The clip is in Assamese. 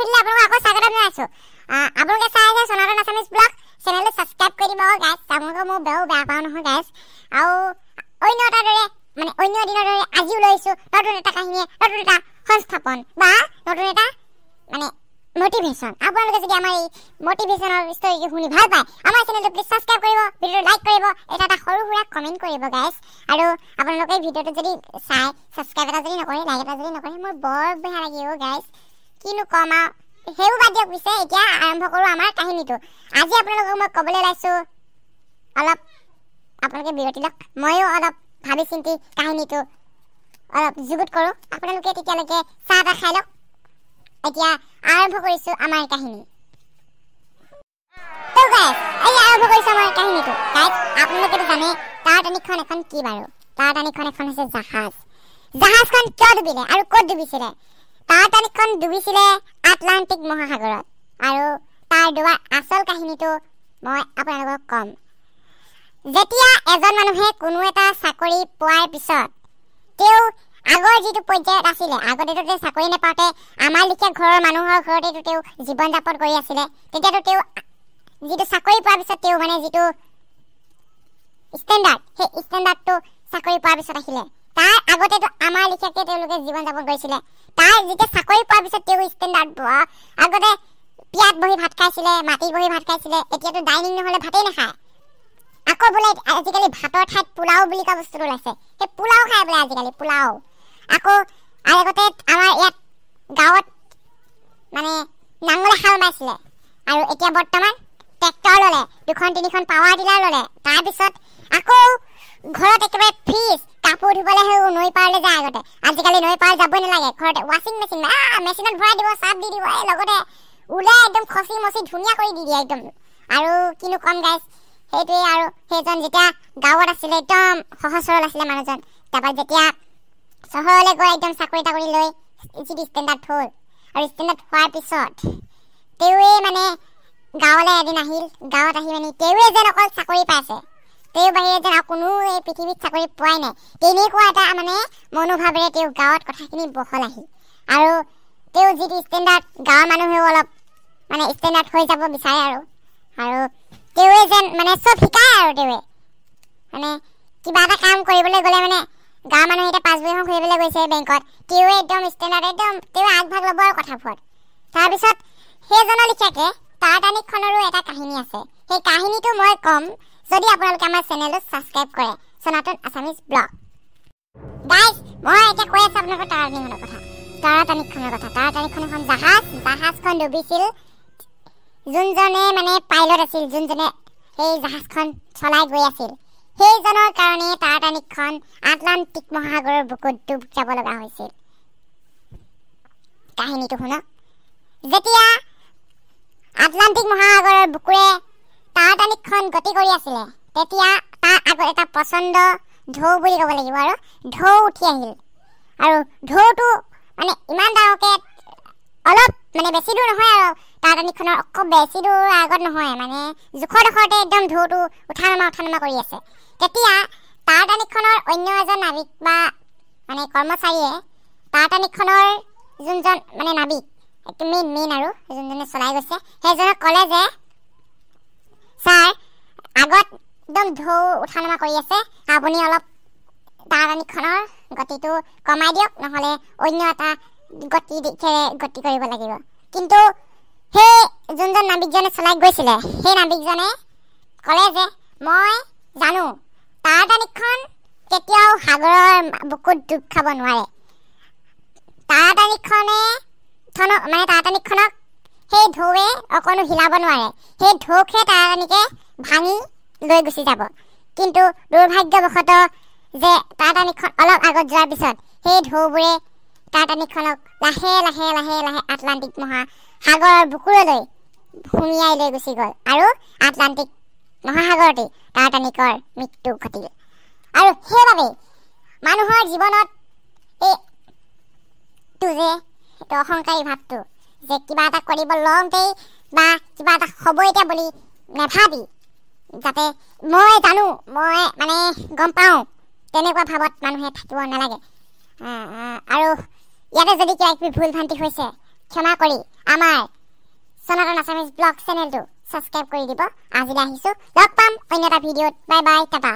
ভিডিঅ'লৈ আপোনালোকক আকৌ স্বাগতম জনাইছোঁ। আপোনালোকে চাই আছে সনাতন আছামিজ ব্লগ চেনেলটো ছাবস্ক্ৰাইব কৰি দিব গাইছ। আপোনালোকে মোৰ বেয়া পাওঁ নহয় গাইছ। আৰু অন্য দিনৰ দৰে আজিও লৈছোঁ নতুন এটা কাহিনী, নতুন এটা সংস্থাপন বা নতুন এটা মটিভেশ্যন। আপোনালোকে যদি আমাৰ এই মটিভেশ্যনৰ ষ্টৰি শুনি ভাল পায়, আমাৰ চেনেলটো প্লিজ ছাবস্ক্ৰাইব কৰিব, ভিডিঅ'টো লাইক কৰিব, এটা সৰু সুৰা কমেণ্ট কৰিব গাইছ। আৰু আপোনালোকে ভিডিঅ'টো যদি চাই ছাবস্ক্ৰাইব এটা যদি নকৰে, লাইক এটা যদি নকৰে, মোৰ বৰ বেয়া লাগিব গাইছ। কিনো কম আৰু সেইবোৰ বাদ দিয়ক। পিছে এতিয়া আৰম্ভ কৰোঁ আমাৰ কাহিনীটো। আজি আপোনালোকক মই ক'বলৈ ওলাইছোঁ অলপ, আপোনালোকে বিৰতি লওক, ময়ো অলপ ভাবি চিন্তি কাহিনীটো অলপ যুগুত কৰোঁ। আপোনালোকে তেতিয়ালৈকে চাহ এটা খাই লওক। এতিয়া আৰম্ভ কৰিছোঁ আমাৰ কাহিনী। তো গাইছ, আৰম্ভ কৰিছোঁ আমাৰ কাহিনীটো। গাইছ, আপোনালোকেতো জানে টাইটানিকখন এখন কি বাৰু? টাইটানিকখন এখন হৈছে জাহাজ। জাহাজখন কিয় ডুবিলে আৰু ক'ত ডুবিছিলে? টাইটানিকখন ডুবিছিলে আটলান্টিক মহাসাগৰত। আৰু তাৰ ডুবাৰ আচল কাহিনীটো মই আপোনালোকক ক'ম। যেতিয়া এজন মানুহে কোনো এটা চাকৰি পোৱাৰ পিছত তেওঁ আগৰ যিটো পৰ্যায়ত আছিলে, আগতেতো তেওঁ চাকৰি নাপাওঁতে আমাৰ লেখীয়া ঘৰৰ মানুহৰ ঘৰতেতো তেওঁ জীৱন যাপন কৰি আছিলে। তেতিয়াতো তেওঁ যিটো চাকৰি পোৱাৰ পিছত তেওঁ যিটো ষ্টেণ্ডাৰ্ড, সেই ষ্টেণ্ডাৰ্ডটো চাকৰি পোৱাৰ পিছত আহিলে। তাৰ আগতেতো আমাৰ লেখীয়াকৈ তেওঁলোকে জীৱন যাপন কৰিছিলে। তাৰ যেতিয়া চাকৰি পোৱাৰ পিছত তেওঁ ষ্টেণ্ডাৰ্ড পোৱা, আগতে পিয়াত বহি ভাত খাইছিলে, মাটিত বহি ভাত খাইছিলে। এতিয়াতো ডাইনিং নহ'লে ভাতেই নাখায়। আকৌ বোলে আজিকালি ভাতৰ ঠাইত পোলাও বুলি কোৱা বস্তুটো ওলাইছে। সেই পোলাও খায় বোলে আজিকালি, পোলাও। আকৌ আগতে আমাৰ ইয়াত গাঁৱত নাঙলে হাল মাৰিছিলে, আৰু এতিয়া বৰ্তমান ট্ৰেক্টৰ ল'লে, 2-3খন পাৱাৰ টিলাৰ ল'লে। তাৰপিছত আকৌ ঘৰত একেবাৰে ফ্ৰিজ, কাপোৰ ধুবলৈ নৈ পাৰলৈ যায় আগতে। আজিকালি নৈ পাৰ যাবই নালাগে, ঘৰতে ৱাশ্বিং মেচিন, মেচিনত ভৰাই দিব, চাৰ্ফ দি দিব, লগতে ওলাই একদম খচি মচি ধুনীয়া কৰি দি দিয়ে একদম। আৰু কিনো কম গাইছ, সেইটোৱে। আৰু সেইজন যেতিয়া গাঁৱত আছিলে একদম সহজ সৰল আছিলে মানুহজন। তাৰপৰা যেতিয়া চহৰলৈ গৈ একদম চাকৰি তাকৰি লৈ যিটো ষ্টেণ্ডাৰ্ড হ'ল, আৰু ষ্টেণ্ডাৰ্ড হোৱাৰ পিছত তেওঁৱে গাঁৱলৈ এদিন আহিল। গাঁৱত আহি তেওঁৱে যেন অকল চাকৰি পাইছে, তেওঁৰ বাহিৰে যেন কোনো এই পৃথিৱীত চাকৰি পোৱাই নাই, তেনেকুৱা এটা মনোভাৱেৰে তেওঁ গাঁৱত কথাখিনি বহল আহিল। আৰু তেওঁ যিটো ষ্টেণ্ডাৰ্ড, গাঁৱৰ মানুহেও অলপ ষ্টেণ্ডাৰ্ড হৈ যাব বিচাৰে। আৰু তেওঁৱে যেন চব শিকায়। আৰু তেওঁৱে কিবা এটা কাম কৰিবলৈ গ'লে গাঁৱৰ মানুহে এতিয়া পাছবুক এখন খুলিবলৈ গৈছে বেংকত, তেওঁৱে একদম ষ্টেণ্ডাৰ্ড, একদম তেওঁৱে আগভাগ ল'ব আৰু কথাবোৰত। তাৰপিছত সেইজনৰ লিখিয়াকৈ টাইটানিকখনৰো এটা কাহিনী আছে। সেই কাহিনীটো মই ক'ম যদি আপোনালোকে আমাৰ চেনেলটো ছাবস্ক্ৰাইব কৰে, সনাতন আছামিজ ব্লগ। গাইজ, মই এতিয়া কৈ আছোঁ আপোনালোকৰ টাইটানিকখনৰ কথা। টাইটানিকখন এখন জাহাজ। জাহাজখন ডুবিছিল যোনজনে পাইলট আছিল, যোনজনে সেই জাহাজখন চলাই গৈ আছিল, সেইজনৰ কাৰণে টাইটানিকখন আটলান্টিক মহাসাগৰৰ বুকুত ডুব যাব লগা হৈছিল। কাহিনীটো শুনক। যেতিয়া আটলান্টিক মহাসাগৰৰ বুকুৰে টাইটানিকখন গতি কৰি আছিলে, তেতিয়া তাৰ আগত এটা প্ৰচণ্ড ঢৌ বুলি ক'ব লাগিব, আৰু ঢৌ উঠি আহিল। আৰু ঢৌটো ইমান ডাঙৰকৈ অলপ বেছি দূৰ নহয়, আৰু টাইটানিকখনৰ অকণ বেছি দূৰ আগত নহয়, জোখৰডোখৰতে একদম ঢৌটো উঠা নমা কৰি আছে। তেতিয়া টাইটানিকখনৰ অন্য এজন নাবিক বা কৰ্মচাৰীয়ে টাইটানিকখনৰ যোনজন নাবিক, মেইন আৰু যোনজনে চলাই গৈছে, সেইজনক ক'লে যে ছাৰ, আগত একদম ঢৌ উঠা নমা কৰি আছে, আপুনি অলপ টাইটানিকখনৰ গতিটো কমাই দিয়ক, নহ'লে অন্য এটা গতি কৰিব লাগিব। কিন্তু সেই যোনজন নাবিকজনে চলাই গৈছিলে, সেই নাবিকজনে ক'লে যে মই জানো টাইটানিকখন কেতিয়াও সাগৰৰ বুকুত ডুব খাব নোৱাৰে। টাইটানিকখনক সেই ঢৌৱে অকণো হিলাব নোৱাৰে। সেই ঢৌকে টাইটানিকে ভাঙি লৈ গুচি যাব। কিন্তু দুৰ্ভাগ্যবশতঃ যে টাইটানিকখন অলপ আগত যোৱাৰ পিছত সেই ঢৌবোৰে টাইটানিকখনক লাহে লাহে লাহে লাহে আটলান্টিক মহাসাগৰৰ বুকুৰলৈ সুমিয়াই লৈ গুচি গ'ল, আৰু আটলান্টিক মহাসাগৰতেই টাইটানিকৰ মৃত্যু ঘটিল। আৰু সেইবাবেই মানুহৰ জীৱনত এইটো অহংকাৰী ভাৱটো, যে কিবা এটা কৰিব লওঁতেই বা কিবা এটা হ'ব এতিয়া বুলি নাভাবি, যাতে মই জানো, মই গম পাওঁ, তেনেকুৱা ভাৱত মানুহে থাকিব নালাগে। আৰু ইয়াতে যদি কিবা ভুল ভ্ৰান্তি হৈছে ক্ষমা কৰি আমাৰ সনাতন আছামিজ ব্লগ চেনেলটো সাবস্ক্ৰাইব কৰি দিব। আজিলৈ আহিছো, লগ পাম অন্য এটা ভিডিঅ'ত। Bye bye, Tata.